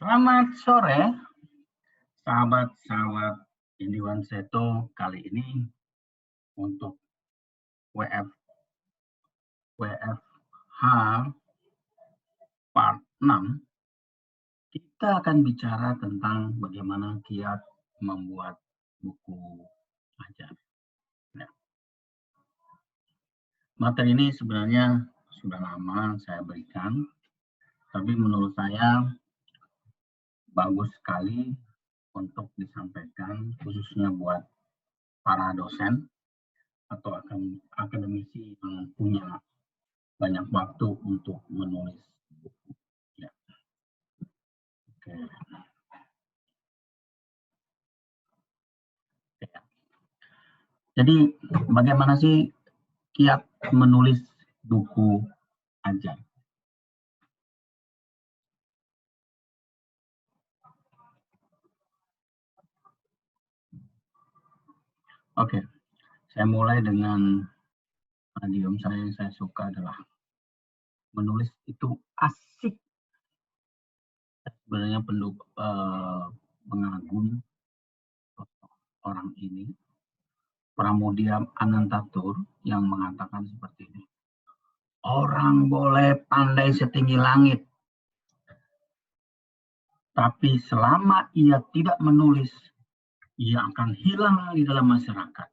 Selamat sore, sahabat-sahabat Indiwan Seto. Kali ini untuk WFH part 6, kita akan bicara tentang bagaimana kiat membuat buku ajar. Ya. Materi ini sebenarnya sudah lama saya berikan, tapi menurut saya bagus sekali untuk disampaikan, khususnya buat para dosen atau akademisi yang punya banyak waktu untuk menulis buku. Ya. Oke. Ya. Jadi bagaimana sih kiat menulis buku ajar? Oke, saya mulai dengan idiom saya yang saya suka adalah menulis itu asik. Sebenarnya pengagum orang ini, Pramudia Anantatur, yang mengatakan seperti ini. Orang boleh pandai setinggi langit, tapi selama ia tidak menulis, ia akan hilang di dalam masyarakat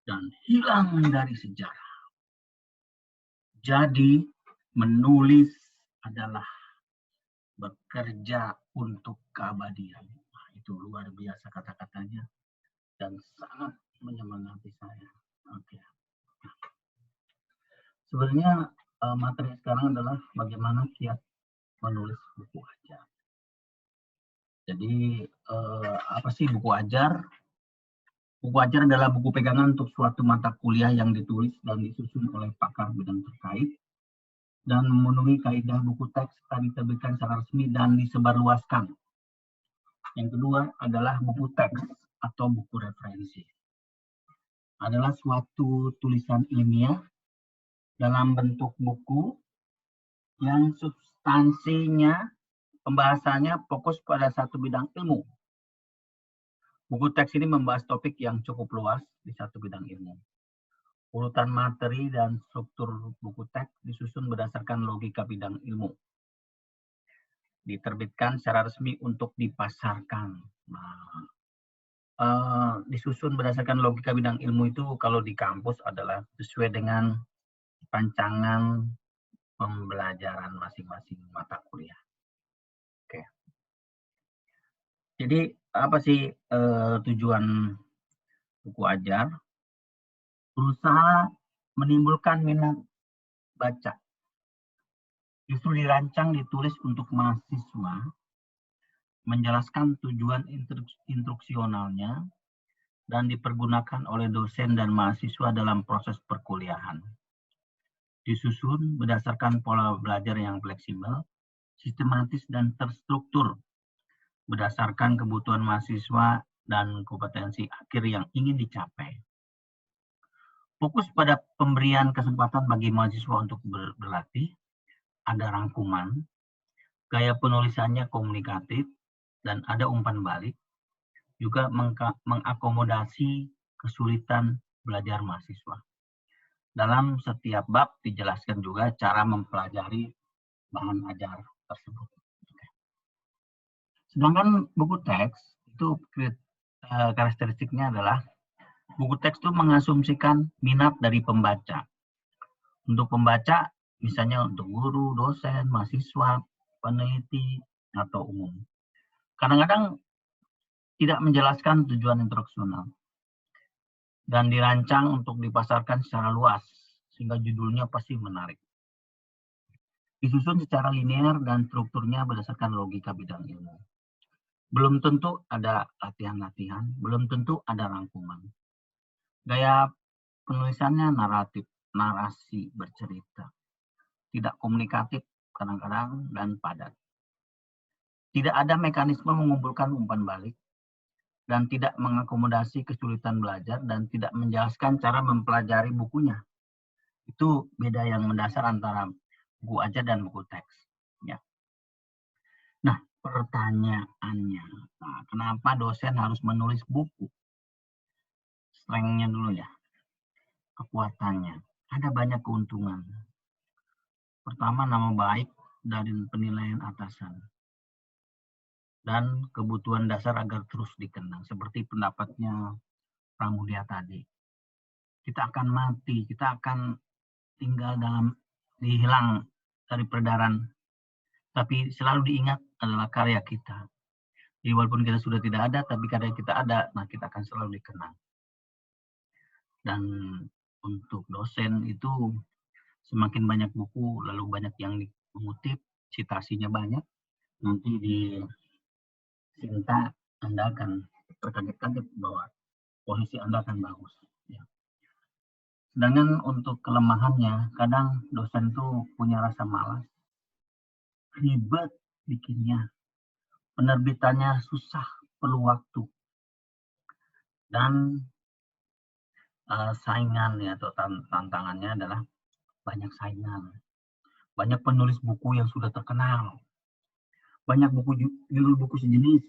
dan hilang dari sejarah. Jadi menulis adalah bekerja untuk keabadian. Nah, itu luar biasa kata-katanya dan sangat menyemangati saya. Oke. Sebenarnya materi sekarang adalah bagaimana kiat menulis buku ajar. Jadi apa sih buku ajar? Buku ajar adalah buku pegangan untuk suatu mata kuliah yang ditulis dan disusun oleh pakar bidang terkait dan memenuhi kaidah buku teks yang diterbitkan secara resmi dan disebarluaskan. Yang kedua adalah buku teks atau buku referensi. Adalah suatu tulisan ilmiah dalam bentuk buku yang substansinya, pembahasannya fokus pada satu bidang ilmu. Buku teks ini membahas topik yang cukup luas di satu bidang ilmu. Urutan materi dan struktur buku teks disusun berdasarkan logika bidang ilmu. Diterbitkan secara resmi untuk dipasarkan. Disusun berdasarkan logika bidang ilmu itu kalau di kampus adalah sesuai dengan rancangan pembelajaran masing-masing mata kuliah. Oke. Jadi apa sih tujuan buku ajar? Berusaha menimbulkan minat baca. Justru dirancang ditulis untuk mahasiswa, menjelaskan tujuan instruksionalnya, dan dipergunakan oleh dosen dan mahasiswa dalam proses perkuliahan. Disusun berdasarkan pola belajar yang fleksibel, sistematis, dan terstruktur, berdasarkan kebutuhan mahasiswa dan kompetensi akhir yang ingin dicapai. Fokus pada pemberian kesempatan bagi mahasiswa untuk berlatih, ada rangkuman, gaya penulisannya komunikatif, dan ada umpan balik, juga mengakomodasi kesulitan belajar mahasiswa. Dalam setiap bab dijelaskan juga cara mempelajari bahan ajar tersebut. Sedangkan buku teks itu karakteristiknya adalah buku teks itu mengasumsikan minat dari pembaca. Untuk pembaca, misalnya untuk guru, dosen, mahasiswa, peneliti, atau umum. Kadang-kadang tidak menjelaskan tujuan instruksional dan dirancang untuk dipasarkan secara luas, sehingga judulnya pasti menarik. Disusun secara linear dan strukturnya berdasarkan logika bidang ilmu. Belum tentu ada latihan-latihan, belum tentu ada rangkuman. Gaya penulisannya naratif, narasi bercerita. Tidak komunikatif kadang-kadang dan padat. Tidak ada mekanisme mengumpulkan umpan balik dan tidak mengakomodasi kesulitan belajar dan tidak menjelaskan cara mempelajari bukunya. Itu beda yang mendasar antara buku ajar dan buku teks. Ya. Nah, pertanyaannya. Nah, kenapa dosen harus menulis buku? Strength-nya dulu ya, kekuatannya. Ada banyak keuntungan. Pertama, nama baik dari penilaian atasan. Dan kebutuhan dasar agar terus dikenang. Seperti pendapatnya Pramudia tadi. Kita akan mati, kita akan tinggal dihilang dari peredaran. Tapi selalu diingat adalah karya kita. Jadi walaupun kita sudah tidak ada, tapi karya kita ada, nah kita akan selalu dikenang. Dan untuk dosen itu semakin banyak buku, lalu banyak yang mengutip, citasinya banyak, nanti di Sinta Anda akan terkaget-kaget bahwa posisi Anda akan bagus. Ya. Sedangkan untuk kelemahannya, kadang dosen tuh punya rasa malas, ribet bikinnya, penerbitannya susah, perlu waktu, dan saingan ya, atau tantangannya adalah banyak saingan, banyak penulis buku yang sudah terkenal, banyak judul buku sejenis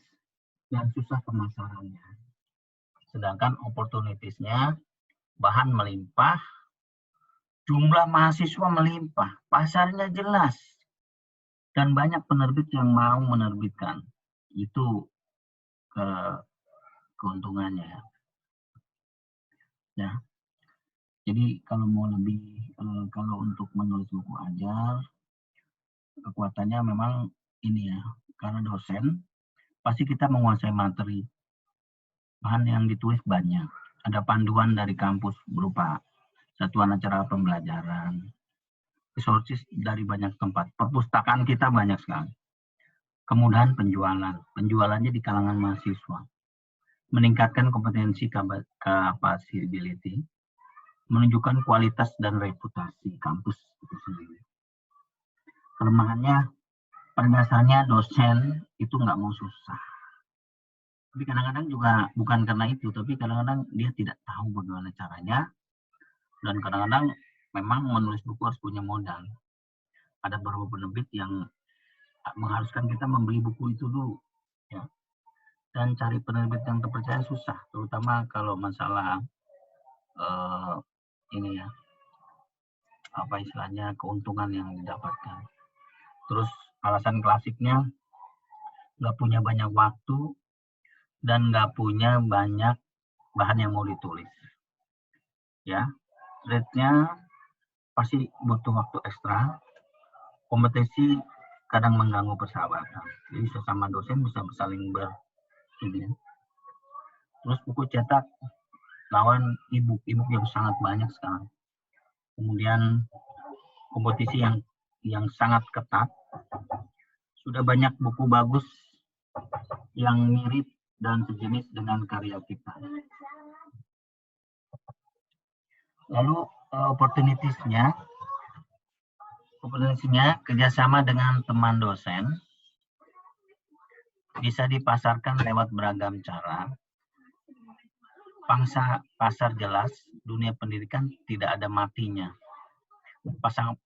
yang susah pemasarannya. Sedangkan opportunities-nya bahan melimpah, jumlah mahasiswa melimpah, pasarnya jelas, dan banyak penerbit yang mau menerbitkan. Itu keuntungannya. Ya. Jadi kalau mau lebih, kalau untuk menulis buku ajar, kekuatannya memang ini ya, karena dosen, pasti kita menguasai materi. Bahan yang ditulis banyak. Ada panduan dari kampus berupa satuan acara pembelajaran, resources dari banyak tempat. Perpustakaan kita banyak sekali. Kemudahan penjualan. Penjualannya di kalangan mahasiswa. Meningkatkan kompetensi capability, menunjukkan kualitas dan reputasi kampus itu sendiri. Kelemahannya, pada dasarnya dosen itu nggak mau susah. Tapi kadang-kadang juga bukan karena itu, tapi kadang-kadang dia tidak tahu bagaimana caranya, dan kadang-kadang memang menulis buku harus punya modal. Ada beberapa penerbit yang mengharuskan kita membeli buku itu dulu, ya. Dan cari penerbit yang terpercaya susah, terutama kalau masalah ini ya, apa istilahnya, keuntungan yang didapatkan. Terus alasan klasiknya nggak punya banyak waktu dan nggak punya banyak bahan yang mau ditulis. Ya, rate-nya pasti butuh waktu ekstra. Kompetisi kadang mengganggu persahabatan. Jadi sesama dosen bisa saling ini. Terus buku cetak lawan e-book yang sangat banyak sekarang. Kemudian kompetisi yang sangat ketat. Sudah banyak buku bagus yang mirip dan sejenis dengan karya kita. Lalu opportunitiesnya kerjasama dengan teman dosen bisa dipasarkan lewat beragam cara. Pangsa pasar jelas, dunia pendidikan tidak ada matinya.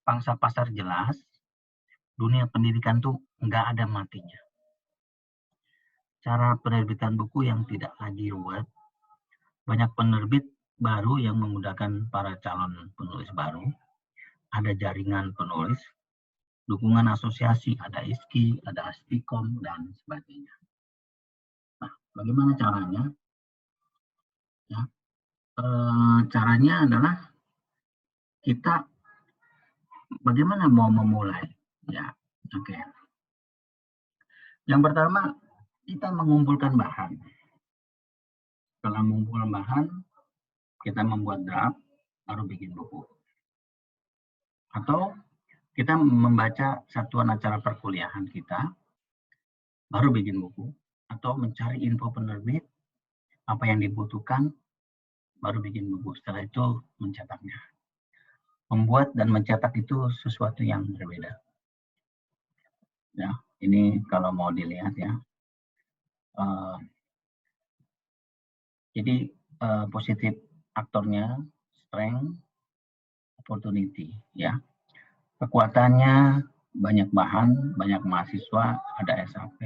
Pangsa pasar jelas, dunia pendidikan tuh nggak ada matinya. Cara penerbitan buku yang tidak lagi ruwet, banyak penerbit baru yang memudahkan para calon penulis baru, ada jaringan penulis, dukungan asosiasi, ada ISKI, ada Astikom, dan sebagainya. Nah, bagaimana caranya? Ya, caranya adalah kita bagaimana mau memulai. Ya, oke. Yang pertama, kita mengumpulkan bahan. Setelah mengumpulkan bahan, kita membuat draft, baru bikin buku. Atau kita membaca satuan acara perkuliahan kita, baru bikin buku. Atau mencari info penerbit, apa yang dibutuhkan, baru bikin buku. Setelah itu mencetaknya. Membuat dan mencetak itu sesuatu yang berbeda. Ya, ini kalau mau dilihat ya. Jadi positif aktornya, strength, opportunity, ya. Kekuatannya banyak bahan, banyak mahasiswa, ada SAP.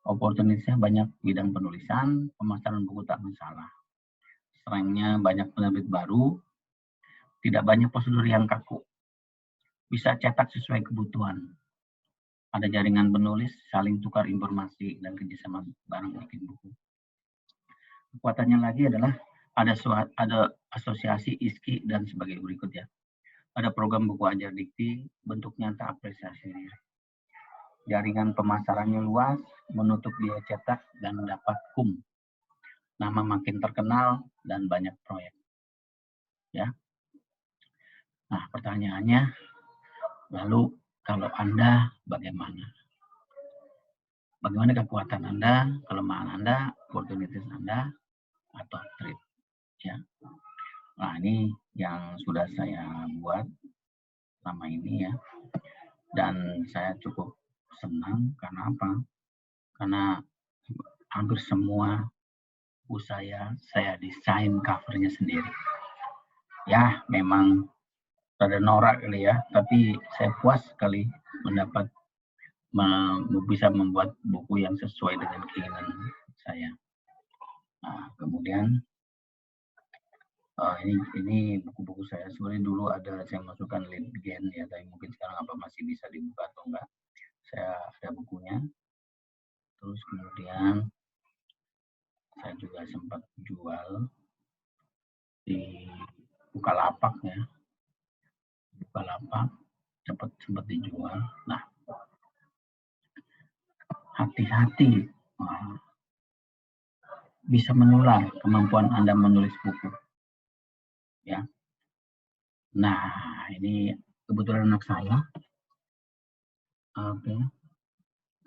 Opportunity-nya banyak bidang penulisan, pemasaran buku tak masalah. Strength-nya banyak penerbit baru, tidak banyak prosedur yang kaku. Bisa cetak sesuai kebutuhan. Ada jaringan penulis, saling tukar informasi, dan kerjasama bareng bikin buku. Kekuatannya lagi adalah ada asosiasi ISKI dan sebagai berikut ya. Ada program buku ajar dikti, bentuk nyata apresiasi diri. Jaringan pemasarannya luas, menutup biaya cetak, dan mendapat KUM. Nama makin terkenal dan banyak proyek. Ya. Nah, pertanyaannya, lalu kalau Anda bagaimana? Bagaimana kekuatan Anda, kelemahan Anda, opportunities Anda, atau threat? Ya. Nah, ini yang sudah saya buat selama ini ya. Dan saya cukup senang karena apa? Karena hampir semua buku saya desain covernya sendiri. Ya, memang ada norak kali ya, tapi saya puas sekali mendapat bisa membuat buku yang sesuai dengan keinginan saya. Nah, kemudian ini buku-buku saya sebenarnya dulu ada saya masukkan Litgen ya, tapi mungkin sekarang apa masih bisa dibuka atau enggak. Saya ada bukunya. Terus kemudian saya juga sempat jual di Bukalapak ya. Bukalapak sempat dijual. Nah, hati-hati bisa menular kemampuan Anda menulis buku. Ya. Nah, ini kebetulan anak saya. Oke.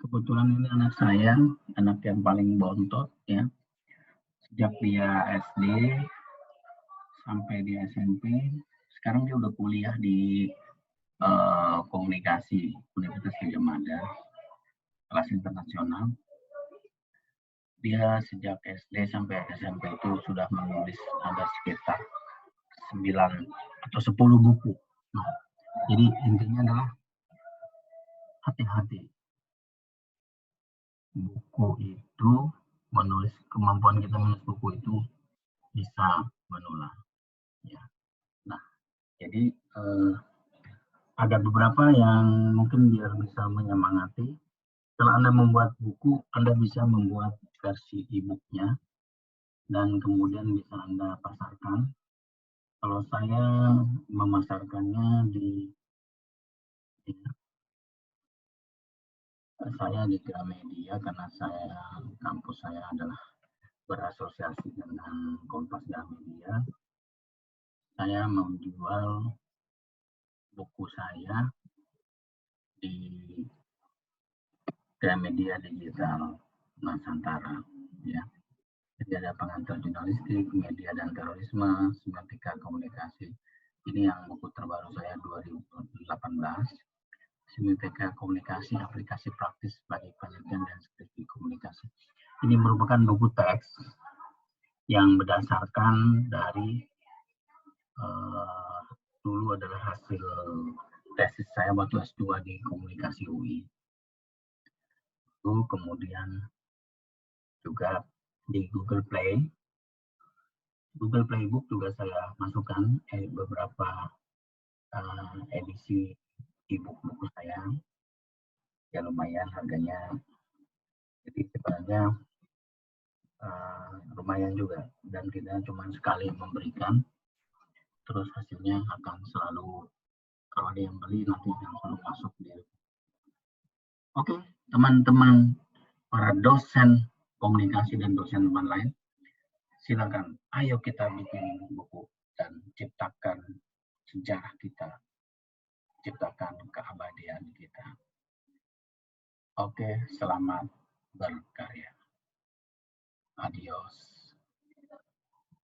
Kebetulan ini anak saya, anak yang paling bontot ya. Sejak dia SD sampai di SMP, sekarang dia udah kuliah di komunikasi Universitas Gajah Mada, kelas internasional. Dia sejak SD sampai SMP itu sudah menulis ada sekitar 9 atau 10 buku. Nah, jadi intinya adalah hati-hati. Buku itu kemampuan kita menulis buku itu bisa menular. Ya. Nah, jadi ada beberapa yang mungkin biar bisa menyemangati. Kalau Anda membuat buku, Anda bisa membuat versi e-booknya dan kemudian bisa Anda pasarkan. Kalau saya memasarkannya di Gramedia karena kampus saya adalah berasosiasi dengan Kompas Gramedia. Saya menjual buku saya di Gramedia Digital Nusantara ya. Jadi ada pengantar jurnalistik, media dan terorisme, semiotika komunikasi. Ini yang buku terbaru saya 2018. Semiotika komunikasi, aplikasi praktis bagi penelitian dan skripsi komunikasi. Ini merupakan buku teks yang berdasarkan dari dulu adalah hasil tesis saya waktu S2 di komunikasi UI. Lalu kemudian juga di Google Play. Google Playbook juga saya masukkan beberapa edisi e-book buku saya. Ya lumayan harganya. Jadi sebenarnya lumayan juga. Dan kita cuma sekali memberikan. Terus hasilnya akan selalu, kalau ada yang beli nanti langsung masuk di. Oke, teman-teman para dosen komunikasi dan dosen teman lain, silakan ayo kita bikin buku dan ciptakan sejarah kita, ciptakan keabadian kita. Oke, selamat berkarya. Adios.